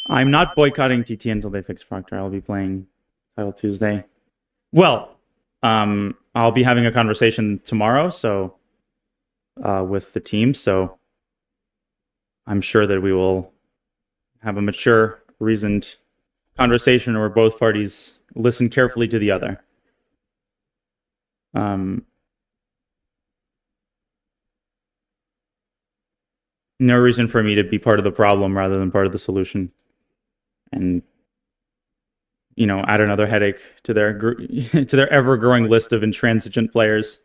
I'm not boycotting TT until they fix Proctor. I'll be playing Title Tuesday. Well, I'll be having a conversation tomorrow, so with the team. So I'm sure that we will have a mature, reasoned conversation where both parties listen carefully to the other. No reason for me to be part of the problem rather than part of the solution, and add another headache to their to their ever-growing list of intransigent players.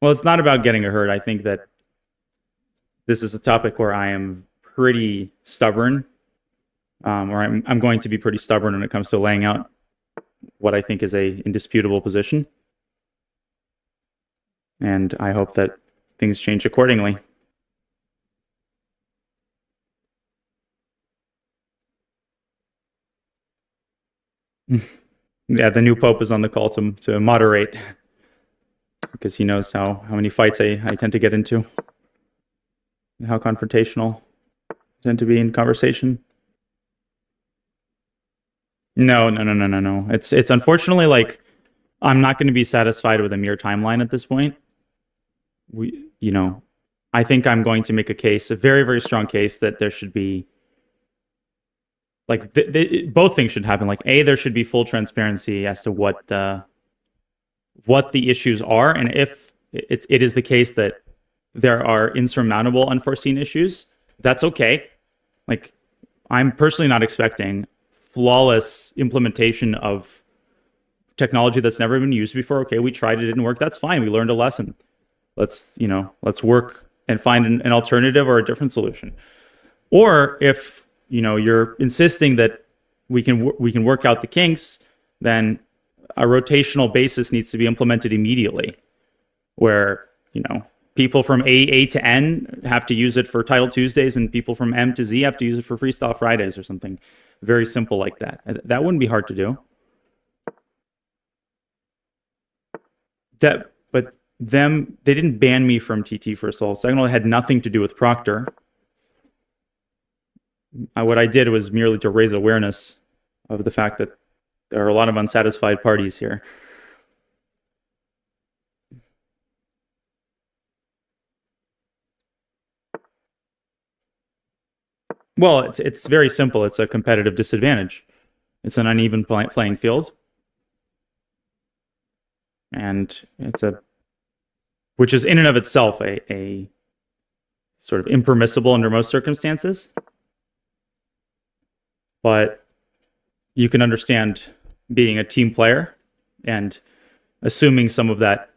Well, it's not about getting hurt. I think that this is a topic where I am pretty stubborn, or I'm going to be pretty stubborn when it comes to laying out what I think is a indisputable position. And I hope that things change accordingly. Yeah, the new Pope is on the call to moderate because he knows how many fights I tend to get into and how confrontational I tend to be in conversation. No. It's unfortunately like I'm not going to be satisfied with a mere timeline at this point. I think I'm going to make a case, a very, very strong case that there should be like both things should happen. Like there should be full transparency as to what the issues are, and if it is the case that there are insurmountable unforeseen issues, that's okay. Like I'm personally not expecting flawless implementation of technology that's never been used before. Okay, we tried, it didn't work. That's fine. We learned a lesson. Let's work and find an alternative or a different solution. Or if you're insisting that we can work out the kinks, then a rotational basis needs to be implemented immediately, where people from A to N have to use it for Title Tuesdays, and people from M to Z have to use it for Freestyle Fridays or something very simple like that. That wouldn't be hard to do. But they didn't ban me from TT, first of all. Second of all, it had nothing to do with Proctor. What I did was merely to raise awareness of the fact that there are a lot of unsatisfied parties here. Well, it's very simple. It's a competitive disadvantage. It's an uneven playing field, and which is in and of itself a sort of impermissible under most circumstances. But you can understand being a team player and assuming some of that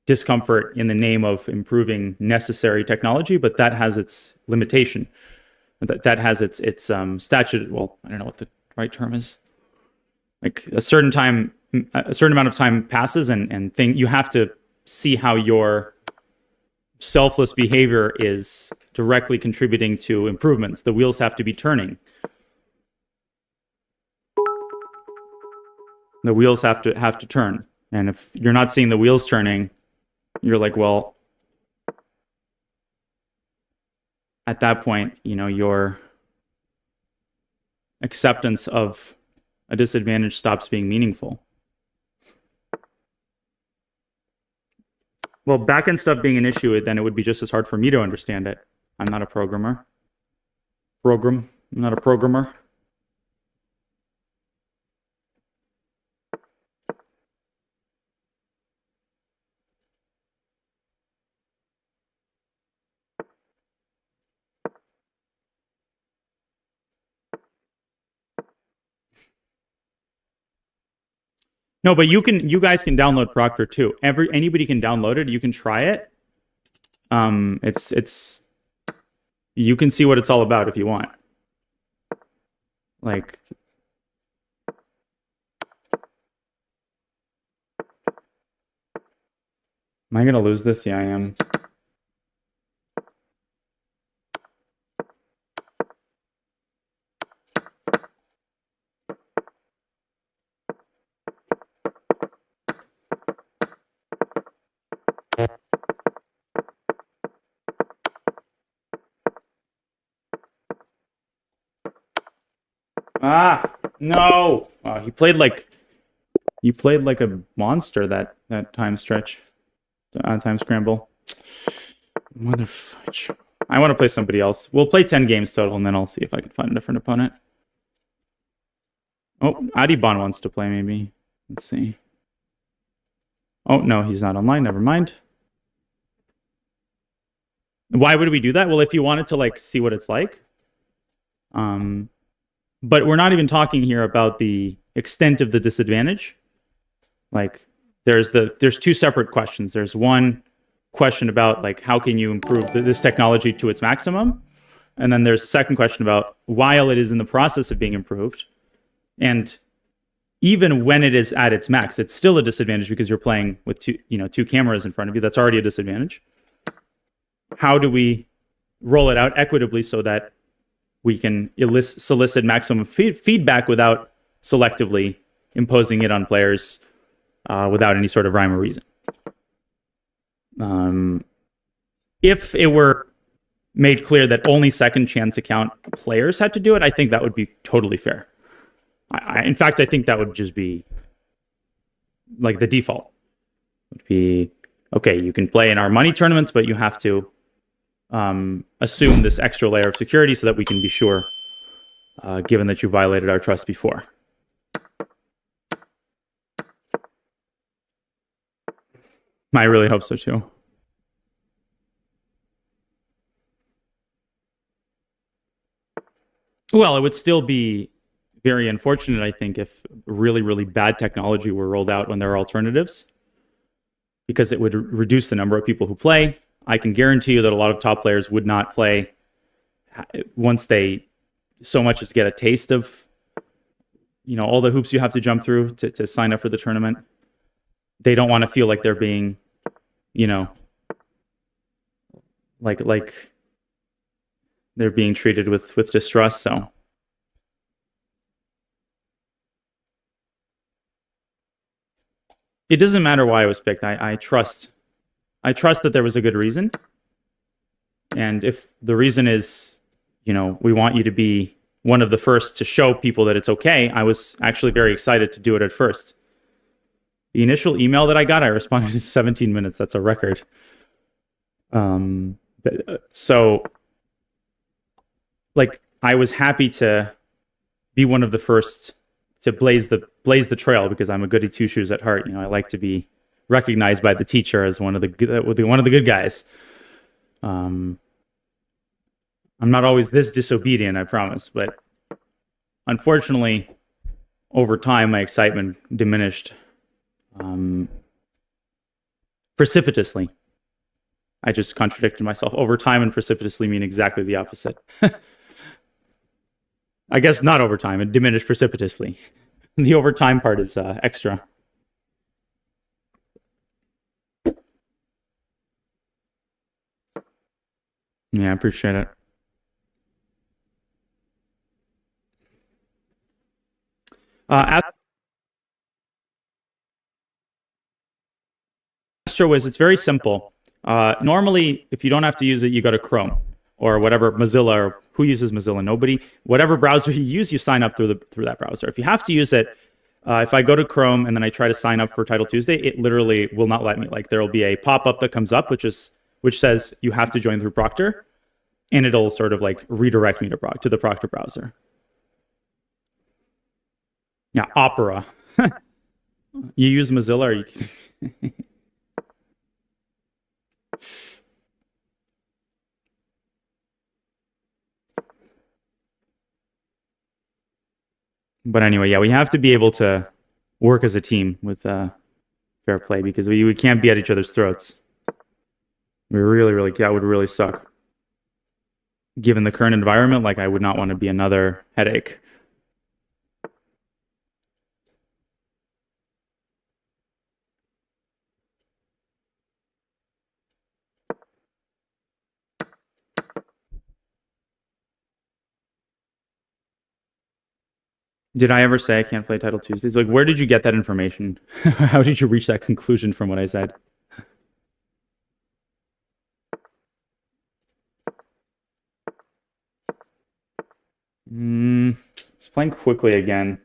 discomfort in the name of improving necessary technology, but that has its limitation. That has its statute. Well, I don't know what the right term is. Like a certain amount of time passes, and you have to see how your selfless behavior is directly contributing to improvements. The wheels have to be turning. The wheels have to turn. And if you're not seeing the wheels turning, you're like, well, at that point, your acceptance of a disadvantage stops being meaningful. Well, backend stuff being an issue, then it would be just as hard for me to understand it. I'm not a programmer. I'm not a programmer. No, but you guys can download Proctor too. Anybody can download it. You can try it. It's you can see what it's all about if you want. Like, am I gonna lose this? Yeah, I am. Ah, no. Wow, he played like a monster that time stretch, time scramble. Mother fudge. I want to play somebody else. We'll play 10 games total, and then I'll see if I can find a different opponent. Oh, Adibon wants to play, maybe. Let's see. Oh, no, he's not online. Never mind. Why would we do that? Well, if you wanted to, like, see what it's like. But we're not even talking here about the extent of the disadvantage. Like, there's two separate questions. There's one question about, like, how can you improve this technology to its maximum? And then there's a second question about while it is in the process of being improved, and even when it is at its max, it's still a disadvantage because you're playing with two cameras in front of you. That's already a disadvantage. How do we roll it out equitably so that we can solicit maximum feedback without selectively imposing it on players without any sort of rhyme or reason? If it were made clear that only second chance account players had to do it, I think that would be totally fair. In fact, I think that would just be like the default. Would be, okay, you can play in our money tournaments, but you have to assume this extra layer of security so that we can be sure, given that you violated our trust before. I really hope so too. Well, it would still be very unfortunate, I think, if really, really bad technology were rolled out when there are alternatives, because it would reduce the number of people who play. I can guarantee you that a lot of top players would not play once they so much as get a taste of, all the hoops you have to jump through to sign up for the tournament. They don't want to feel like they're being, like they're being treated with distrust. So it doesn't matter why it was picked. I trust that there was a good reason. And if the reason is, we want you to be one of the first to show people that it's okay, I was actually very excited to do it at first. The initial email that I got, I responded in 17 minutes. That's a record. So, like, I was happy to be one of the first to blaze the trail because I'm a goody two shoes at heart. I like to be recognized by the teacher as one of the good guys. I'm not always this disobedient, I promise, but unfortunately, over time, my excitement diminished precipitously. I just contradicted myself. Over time and precipitously mean exactly the opposite. I guess not over time. It diminished precipitously. The over time part is extra. Yeah, I appreciate it. AstroWiz, it's very simple. Normally, if you don't have to use it, you go to Chrome or whatever, Mozilla, or who uses Mozilla? Nobody. Whatever browser you use, you sign up through that browser. If you have to use it, if I go to Chrome and then I try to sign up for Title Tuesday, it literally will not let me. Like, there will be a pop-up that comes up, which says you have to join through Proctor, and it'll sort of like redirect me to the Proctor browser. Yeah, Opera. You use Mozilla, or you can... But anyway, yeah, we have to be able to work as a team with fair play because we can't be at each other's throats. We really, that would really suck. Given the current environment, like, I would not want to be another headache. Did I ever say I can't play Title Tuesdays? Like, where did you get that information? How did you reach that conclusion from what I said? playing quickly again.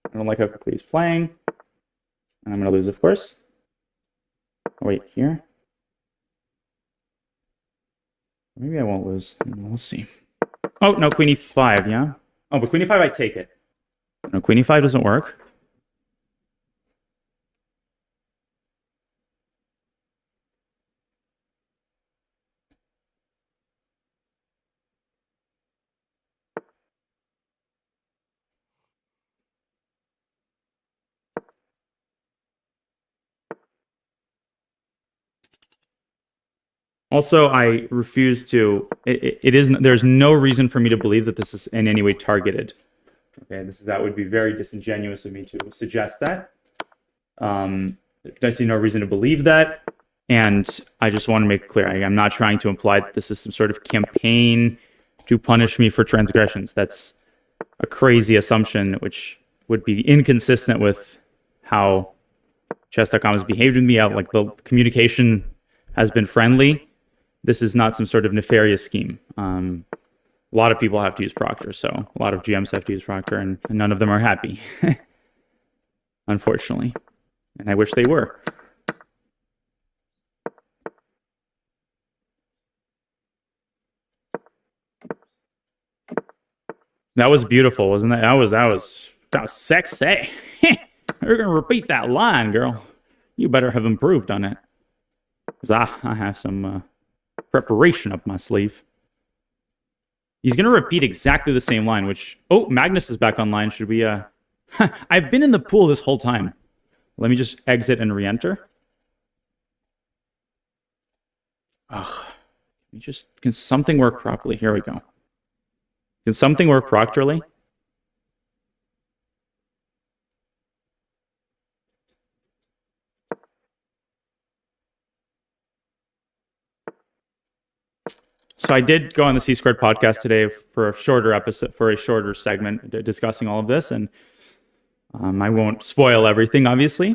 I don't like how quickly he's playing. And I'm going to lose, of course. Oh, wait, here? Maybe I won't lose. We'll see. Oh, no, queen e5, yeah? Oh, but queen e5, I take it. No, queen e5 doesn't work. Also, I refuse to. It isn't. There's no reason for me to believe that this is in any way targeted. Okay, that would be very disingenuous of me to suggest that. I see no reason to believe that, and I just want to make it clear: I'm not trying to imply that this is some sort of campaign to punish me for transgressions. That's a crazy assumption, which would be inconsistent with how chess.com has behaved with me. Like the communication has been friendly. This is not some sort of nefarious scheme. A lot of people have to use Proctor, so a lot of GMs have to use Proctor, and none of them are happy, unfortunately. And I wish they were. That was beautiful, wasn't it? That was sexy. We're gonna repeat that line, girl. You better have improved on it, because I have some preparation up my sleeve. He's going to repeat exactly the same line, which... Oh, Magnus is back online. Should we... I've been in the pool this whole time. Let me just exit and re-enter. Ugh. Can something work properly? Here we go. Can something work proctorally? So I did go on the C Squared podcast today for a shorter episode, for a shorter segment discussing all of this, and I won't spoil everything, obviously.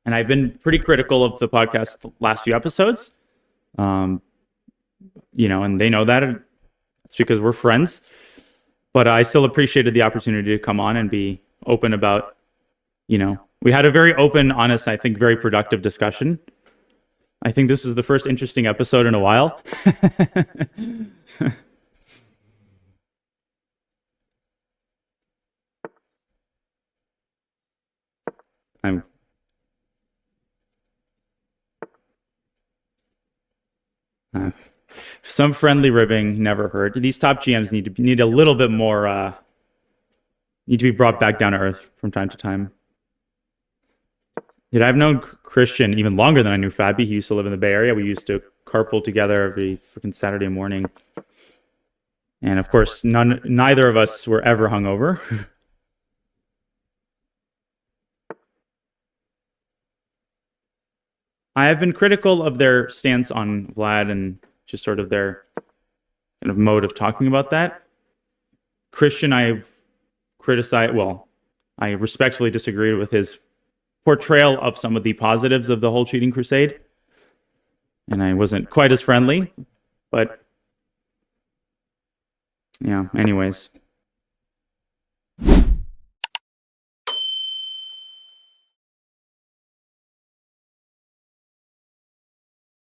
And I've been pretty critical of the podcast the last few episodes, and they know that. It's because we're friends. But I still appreciated the opportunity to come on and be open about, we had a very open, honest, I think very productive discussion. I think this was the first interesting episode in a while. Some friendly ribbing never hurt. These top GMs need a little bit more, need to be brought back down to earth from time to time. I've known Christian even longer than I knew Fabi. He used to live in the Bay Area. We used to carpool together every freaking Saturday morning. And of course, neither of us were ever hungover. I have been critical of their stance on Vlad and just sort of their kind of mode of talking about that. Christian, I respectfully disagreed with his portrayal of some of the positives of the whole cheating crusade. And I wasn't quite as friendly, but yeah, anyways.